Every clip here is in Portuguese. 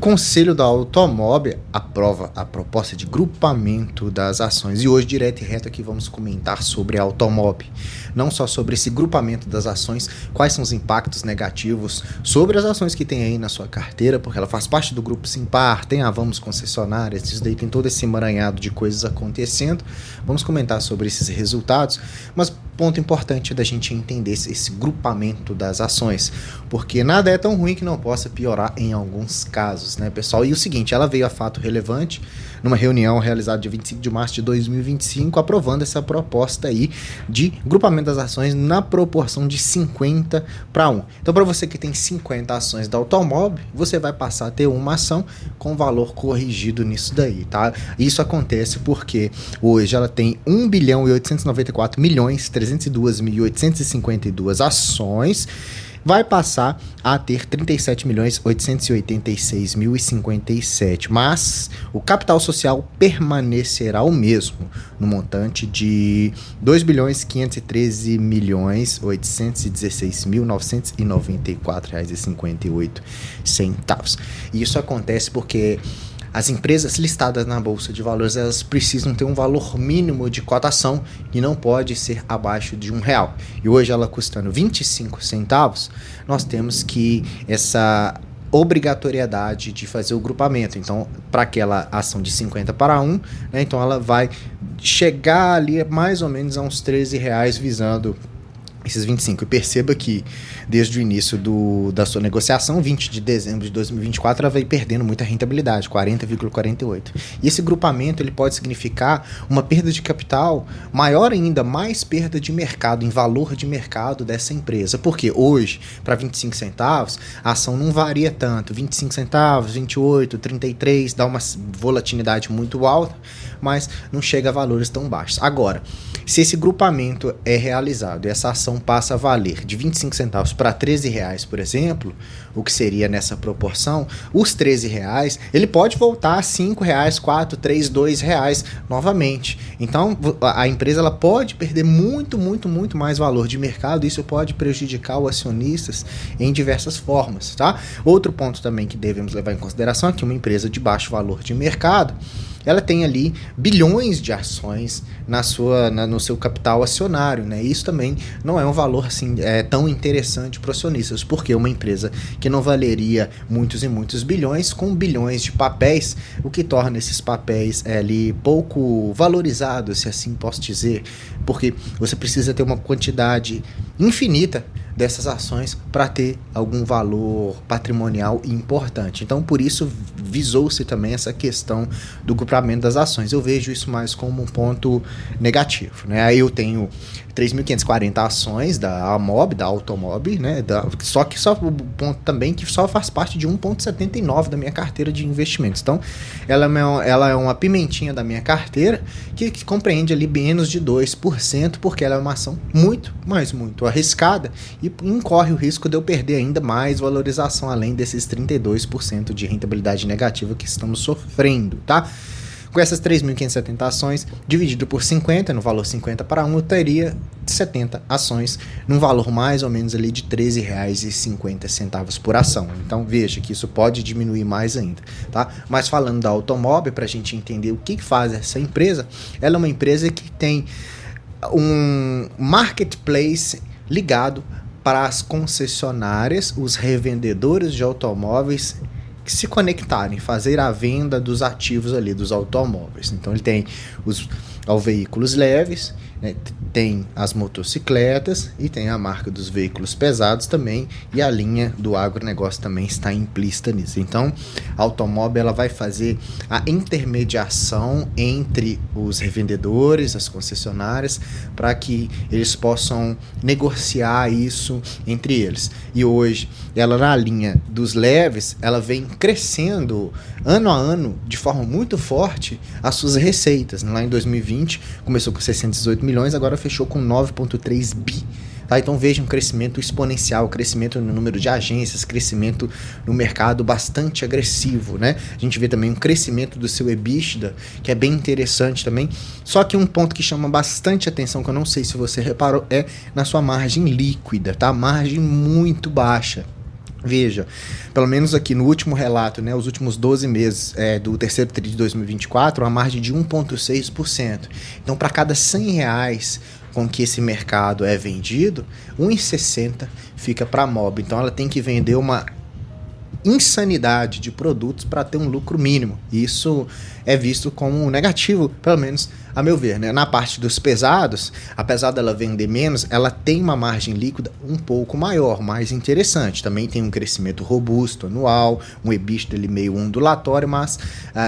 Conselho da Automob aprova a proposta de grupamento das ações. E hoje, direto e reto, aqui vamos comentar sobre a Automob. Não só sobre esse grupamento das ações, quais são os impactos negativos sobre as ações que tem aí na sua carteira, porque ela faz parte do grupo Simpar, tem a Vamos Concessionárias, isso daí tem todo esse emaranhado de coisas acontecendo. Vamos comentar sobre esses resultados, mas ponto importante da gente entender esse grupamento das ações, porque nada é tão ruim que não possa piorar em alguns casos, né, pessoal? E o seguinte, ela veio a fato relevante numa reunião realizada dia 25 de março de 2025, aprovando essa proposta aí de grupamento das ações na proporção de 50 para 1. Então, para você que tem 50 ações da Automob, você vai passar a ter uma ação com valor corrigido nisso daí, tá? Isso acontece porque hoje ela tem 1.894.302.852 ações, vai passar a ter 37.886.057, mas o capital social permanecerá o mesmo, no montante de 2.513.816.994 reais e 58 centavos. E isso acontece porque as empresas listadas na Bolsa de Valores, elas precisam ter um valor mínimo de cotação e não pode ser abaixo de R$1. E hoje ela custando 25 centavos, nós temos que essa obrigatoriedade de fazer o grupamento. Então, para aquela ação de 50 para 1, né, então ela vai chegar ali mais ou menos a uns R$13 visando esses 25, e perceba que desde o início da sua negociação, 20 de dezembro de 2024, ela veio perdendo muita rentabilidade, 40,48. E esse grupamento ele pode significar uma perda de capital maior ainda, mais perda de mercado, em valor de mercado dessa empresa. Porque hoje, para 25 centavos, a ação não varia tanto, 25 centavos, 28, 33, dá uma volatilidade muito alta, mas não chega a valores tão baixos. Agora, se esse grupamento é realizado e essa ação passa a valer de 25 centavos para R$13, por exemplo, o que seria nessa proporção, os R$13, ele pode voltar a R$5, R$4, R$3, R$2 novamente. Então, a empresa ela pode perder muito mais valor de mercado, e isso pode prejudicar os acionistas em diversas formas, tá? Outro ponto também que devemos levar em consideração é que uma empresa de baixo valor de mercado, ela tem ali bilhões de ações no seu capital acionário, né? Isso também não é um valor assim, tão interessante para os acionistas, porque uma empresa que não valeria muitos e muitos bilhões, com bilhões de papéis, o que torna esses papéis ali pouco valorizados, se assim posso dizer, porque você precisa ter uma quantidade infinita dessas ações para ter algum valor patrimonial importante. Então, por isso, visou-se também essa questão do grupamento das ações. Eu vejo isso mais como um ponto negativo, né? Aí eu tenho 3.540 ações da Automob, né? Só o ponto também que só faz parte de 1,79 da minha carteira de investimentos. Então, ela é uma pimentinha da minha carteira que compreende ali menos de 2%, porque ela é uma ação muito arriscada e incorre o risco de eu perder ainda mais valorização, além desses 32% de rentabilidade negativa que estamos sofrendo, tá? Com essas 3.570 ações, dividido por 50, no valor 50 para 1, eu teria 70 ações, num valor mais ou menos ali de R$13,50 por ação. Então veja que isso pode diminuir mais ainda, tá? Mas falando da Automob, para a gente entender o que faz essa empresa, ela é uma empresa que tem um marketplace ligado para as concessionárias, os revendedores de automóveis que se conectarem, fazer a venda dos ativos ali, dos automóveis. Então ele tem os veículos leves, né, tem as motocicletas e tem a marca dos veículos pesados também, e a linha do agronegócio também está implícita nisso. Então a Automob ela vai fazer a intermediação entre os revendedores, as concessionárias, para que eles possam negociar isso entre eles. E hoje ela, na linha dos leves, ela vem crescendo ano a ano de forma muito forte as suas receitas. Lá em 2020 começou com 618 milhões, agora fechou com 9,3 bi. Tá? Então veja um crescimento exponencial, crescimento no número de agências, crescimento no mercado bastante agressivo, né? A gente vê também um crescimento do seu EBITDA, que é bem interessante também. Só que um ponto que chama bastante atenção, que eu não sei se você reparou, é na sua margem líquida, tá? Margem muito baixa. Veja, pelo menos aqui no último relato, né, os últimos 12 meses do terceiro TRI de 2024, uma margem de 1,6%. Então, para cada R$ 100 com que esse mercado é vendido, 1,60 fica para a MOB. Então, ela tem que vender uma insanidade de produtos para ter um lucro mínimo. Isso é visto como negativo, pelo menos a meu ver, né? Na parte dos pesados, apesar dela vender menos, ela tem uma margem líquida um pouco maior, mais interessante. Também tem um crescimento robusto anual, um EBITDA ali meio ondulatório, mas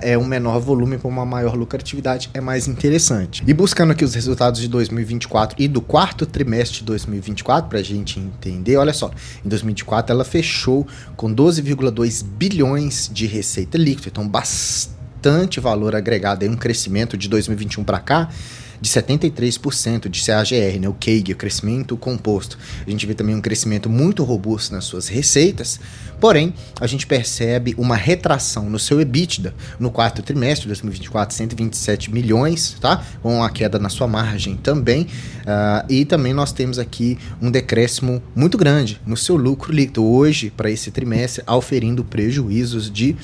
é um menor volume com uma maior lucratividade, é mais interessante. E buscando aqui os resultados de 2024 e do quarto trimestre de 2024, para a gente entender, olha só, em 2024 ela fechou com 12,2 bilhões de receita líquida, então bastante valor agregado, aí um crescimento de 2021 para cá de 73% de CAGR, né, o CAGR, o crescimento composto. A gente vê também um crescimento muito robusto nas suas receitas, porém, a gente percebe uma retração no seu EBITDA no quarto trimestre de 2024, 127 milhões, tá? Com a queda na sua margem também, e também nós temos aqui um decréscimo muito grande no seu lucro líquido, hoje, para esse trimestre, auferindo prejuízos de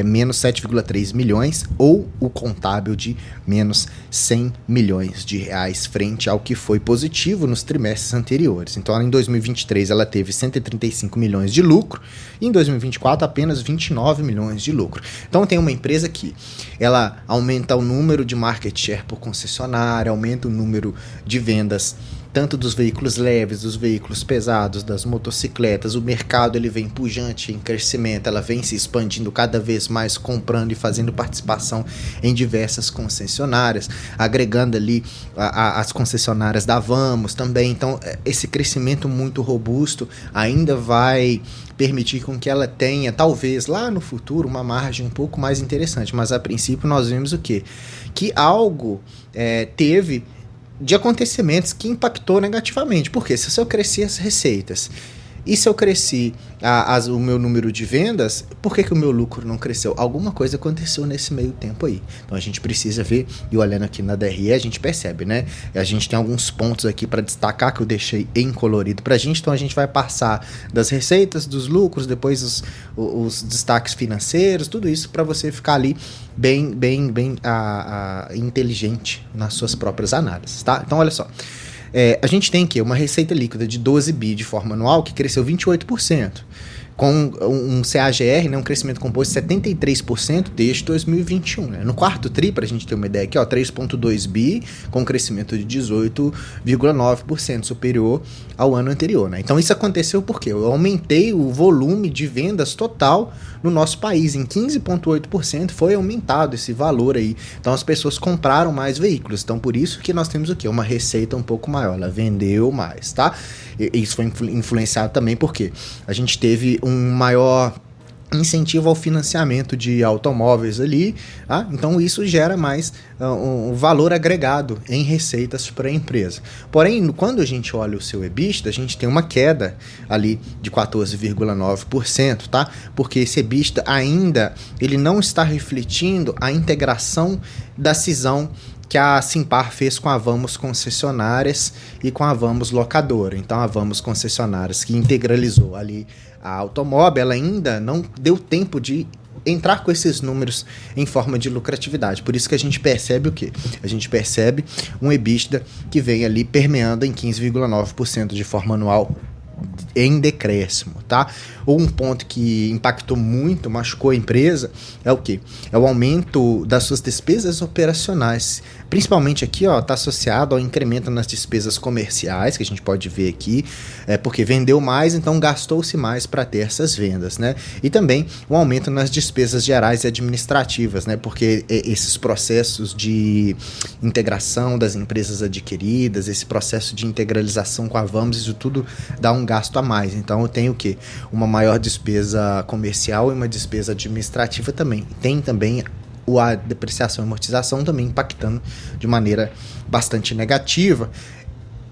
menos 7,3 milhões ou o contábil de menos 100 milhões de reais frente ao que foi positivo nos trimestres anteriores. Então, em 2023 ela teve 135 milhões de lucro e em 2024 apenas 29 milhões de lucro. Então, tem uma empresa que ela aumenta o número de market share por concessionária, aumenta o número de vendas tanto dos veículos leves, dos veículos pesados, das motocicletas. O mercado ele vem pujante em crescimento, ela vem se expandindo cada vez mais, comprando e fazendo participação em diversas concessionárias, agregando ali as concessionárias da Vamos também. Então, esse crescimento muito robusto ainda vai permitir com que ela tenha, talvez lá no futuro, uma margem um pouco mais interessante. Mas a princípio nós vemos o quê? Que algo teve de acontecimentos que impactou negativamente. Porque se eu cresci as receitas e se eu cresci o meu número de vendas, por que o meu lucro não cresceu? Alguma coisa aconteceu nesse meio tempo aí. Então a gente precisa ver, e olhando aqui na DRE a gente percebe, né? A gente tem alguns pontos aqui para destacar que eu deixei em colorido pra gente. Então a gente vai passar das receitas, dos lucros, depois os destaques financeiros, tudo isso para você ficar ali bem inteligente nas suas próprias análises, tá? Então olha só. A gente tem aqui uma receita líquida de 12 bi de forma anual que cresceu 28%, com um CAGR, né, um crescimento composto de 73% desde 2021. Né? No quarto TRI, para a gente ter uma ideia aqui, 3,2 bi, com um crescimento de 18,9% superior ao ano anterior. Né? Então isso aconteceu porque eu aumentei o volume de vendas total no nosso país, em 15,8% foi aumentado esse valor aí. Então as pessoas compraram mais veículos. Então por isso que nós temos o quê? Uma receita um pouco maior, ela vendeu mais, tá? E isso foi influenciado também porque a gente teve um maior incentivo ao financiamento de automóveis ali, tá? Então isso gera mais um valor agregado em receitas para a empresa. Porém, quando a gente olha o seu EBITDA, a gente tem uma queda ali de 14,9%, tá? Porque esse EBITDA ainda ele não está refletindo a integração da cisão que a Simpar fez com a Vamos Concessionárias e com a Vamos Locadora. Então, a Vamos Concessionárias, que integralizou ali a automóvel, ela ainda não deu tempo de entrar com esses números em forma de lucratividade. Por isso que a gente percebe o quê? A gente percebe um EBITDA que vem ali permeando em 15,9% de forma anual em decréscimo, tá? Ou um ponto que impactou muito, machucou a empresa, é o quê? É o aumento das suas despesas operacionais. Principalmente aqui, ó, tá associado ao incremento nas despesas comerciais, que a gente pode ver aqui, porque vendeu mais, então gastou-se mais para ter essas vendas, né? E também um aumento nas despesas gerais e administrativas, né? Porque esses processos de integração das empresas adquiridas, esse processo de integralização com a Vamos, isso tudo dá um gasto a mais. Então eu tenho o quê? Uma maior despesa comercial e uma despesa administrativa também. Tem também a depreciação e amortização também impactando de maneira bastante negativa.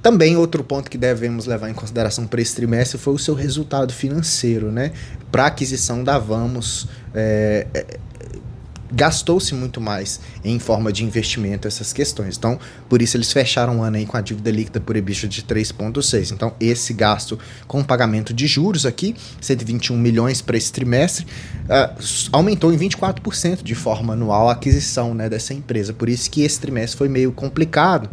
Também outro ponto que devemos levar em consideração para esse trimestre foi o seu resultado financeiro, né? Para a aquisição da Vamos, gastou-se muito mais em forma de investimento essas questões. Então, por isso eles fecharam o ano aí com a dívida líquida por EBITDA de 3,6. Então, esse gasto com pagamento de juros aqui, 121 milhões para esse trimestre, aumentou em 24% de forma anual a aquisição, né, dessa empresa. Por isso que esse trimestre foi meio complicado,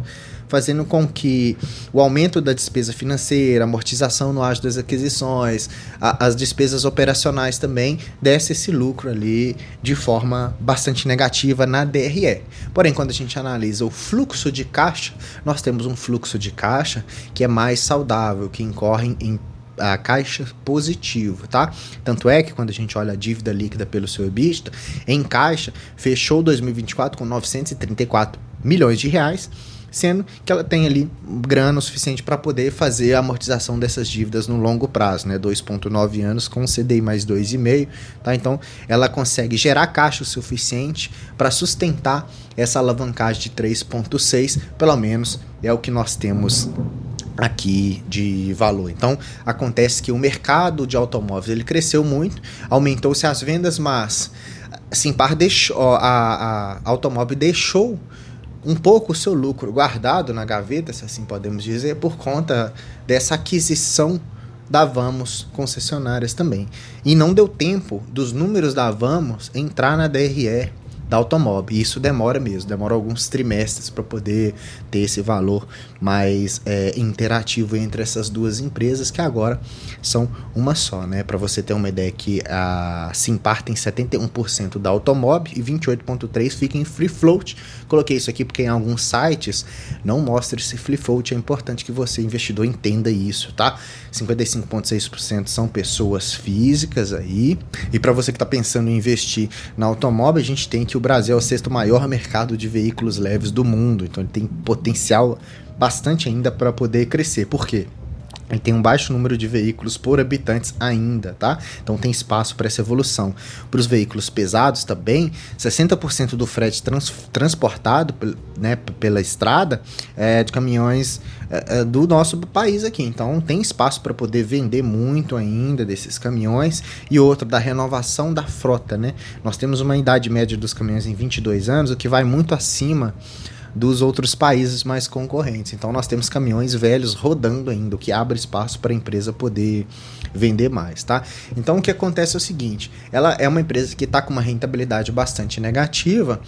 fazendo com que o aumento da despesa financeira, amortização no ágio das aquisições, as despesas operacionais também, desse esse lucro ali de forma bastante negativa na DRE. Porém, quando a gente analisa o fluxo de caixa, nós temos um fluxo de caixa que é mais saudável, que incorre em a caixa positivo, tá? Tanto é que quando a gente olha a dívida líquida pelo seu EBITDA, em caixa, fechou 2024 com 934 milhões de reais, sendo que ela tem ali grana o suficiente para poder fazer a amortização dessas dívidas no longo prazo, né? 2,9 anos com CDI mais 2,5, tá? Então, ela consegue gerar caixa o suficiente para sustentar essa alavancagem de 3,6, pelo menos é o que nós temos aqui de valor. Então, acontece que o mercado de automóveis ele cresceu muito, aumentou-se as vendas, mas Simpar deixou, a Automóvel deixou um pouco o seu lucro guardado na gaveta, se assim podemos dizer, por conta dessa aquisição da Vamos concessionárias também. E não deu tempo dos números da Vamos entrar na DRE da Automóvel. E isso demora mesmo, demora alguns trimestres para poder ter esse valor mais interativo entre essas duas empresas, que agora são uma só, né? Para você ter uma ideia que a Simpar tem 71% da Automóvel e 28,3% fica em free float. Coloquei isso aqui porque em alguns sites não mostra esse free float, é importante que você, investidor, entenda isso, tá? 55,6% são pessoas físicas aí. E para você que está pensando em investir na Automóvel, a gente tem que o Brasil é o sexto maior mercado de veículos leves do mundo, então ele tem potencial bastante ainda para poder crescer. Por quê? Ele tem um baixo número de veículos por habitantes ainda, tá? Então tem espaço para essa evolução. Para os veículos pesados também, 60% do frete transportado, né, pela estrada é de caminhões do nosso país aqui. Então tem espaço para poder vender muito ainda desses caminhões. E outro, da renovação da frota, né? Nós temos uma idade média dos caminhões em 22 anos, o que vai muito acima dos outros países mais concorrentes. Então nós temos caminhões velhos rodando ainda, o que abre espaço para a empresa poder vender mais, tá? Então o que acontece é o seguinte, ela é uma empresa que está com uma rentabilidade bastante negativa,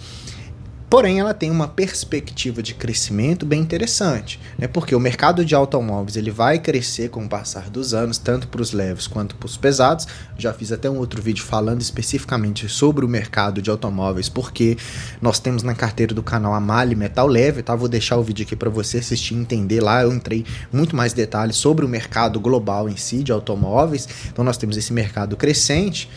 porém ela tem uma perspectiva de crescimento bem interessante, né? Porque o mercado de automóveis ele vai crescer com o passar dos anos, tanto para os leves quanto para os pesados. Já fiz até um outro vídeo falando especificamente sobre o mercado de automóveis, porque nós temos na carteira do canal a Mali Metal Leve, tá? Vou deixar o vídeo aqui para você assistir e entender lá. Eu entrei muito mais detalhes sobre o mercado global em si de automóveis. Então nós temos esse mercado crescente.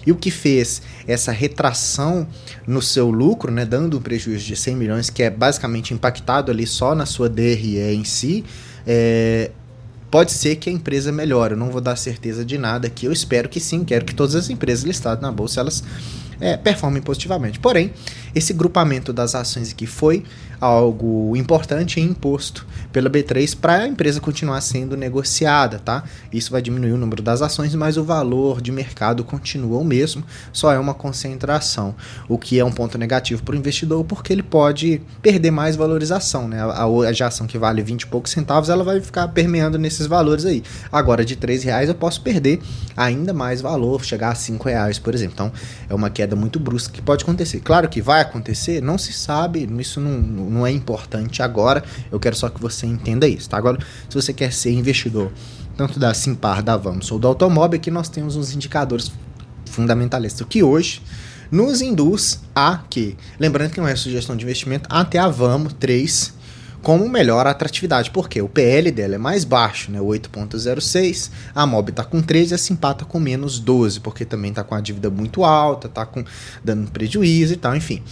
E o que fez essa retração no seu lucro, né, dando um prejuízo de 100 milhões, que é basicamente impactado ali só na sua DRE em si, pode ser que a empresa melhore. Eu não vou dar certeza de nada aqui, eu espero que sim, quero que todas as empresas listadas na bolsa, elas performem positivamente. Porém, esse grupamento das ações aqui foi algo importante e imposto pela B3 para a empresa continuar sendo negociada, tá? Isso vai diminuir o número das ações, mas o valor de mercado continua o mesmo, só é uma concentração, o que é um ponto negativo para o investidor, porque ele pode perder mais valorização, né? A ação que vale 20 e poucos centavos, ela vai ficar permeando nesses valores aí. Agora, de R$3 eu posso perder ainda mais valor, chegar a R$5, por exemplo. Então, é uma queda muito brusca que pode acontecer. Claro que vai acontecer, não se sabe, isso não é importante agora, eu quero só que você entenda isso, tá? Agora, se você quer ser investidor, tanto da Simpar, da Vamos ou do Automóvel, aqui nós temos uns indicadores fundamentalistas, que hoje nos induz a que, lembrando que não é sugestão de investimento, até a Vamos 3 como melhor atratividade, porque o PL dela é mais baixo, né, 8,06, a Mob está com 13, a Simpar está com menos 12, porque também está com a dívida muito alta, está dando prejuízo e tal, enfim.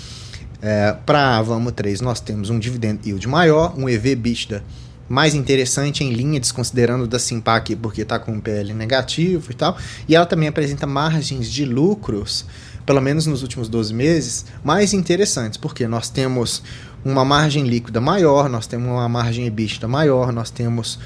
Para a Vamos 3 nós temos um dividend yield maior, um EV/EBITDA mais interessante em linha, desconsiderando da Simpar aqui, porque está com um PL negativo e tal, e ela também apresenta margens de lucros, pelo menos nos últimos 12 meses, mais interessantes, porque nós temos uma margem líquida maior, nós temos uma margem EBITDA maior, nós temos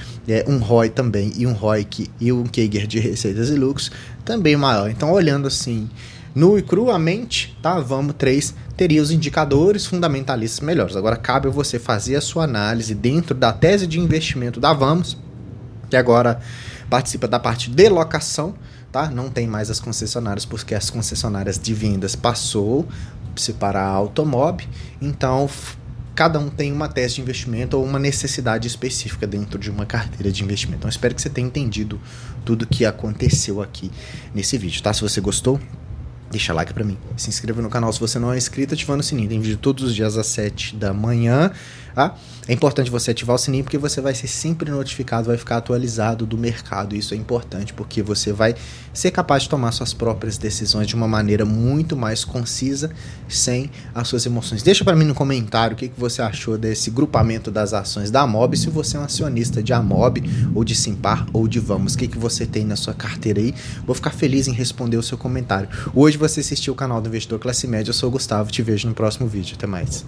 um ROI também, e um ROIC e um CAGR de receitas e lucros também maior. Então, olhando assim, Nu e cruamente, tá? Vamos 3 teria os indicadores fundamentalistas melhores. Agora cabe a você fazer a sua análise dentro da tese de investimento da Vamos, que agora participa da parte de locação, tá? Não tem mais as concessionárias, porque as concessionárias de vendas passou para a Automob, então cada um tem uma tese de investimento ou uma necessidade específica dentro de uma carteira de investimento. Então espero que você tenha entendido tudo que aconteceu aqui nesse vídeo, tá? Se você gostou, deixa like pra mim, se inscreva no canal se você não é inscrito, ativando o sininho. Tem vídeo todos os dias às 7 da manhã, tá? É importante você ativar o sininho porque você vai ser sempre notificado, vai ficar atualizado do mercado. Isso é importante porque você vai ser capaz de tomar suas próprias decisões de uma maneira muito mais concisa, sem as suas emoções. Deixa pra mim no comentário o que você achou desse grupamento das ações da Amob, se você é um acionista de Amob, ou de Simpar, ou de Vamos. O que você tem na sua carteira aí? Vou ficar feliz em responder o seu comentário. Hoje você assistiu o canal do Investidor Classe Média, eu sou o Gustavo, te vejo no próximo vídeo. Até mais.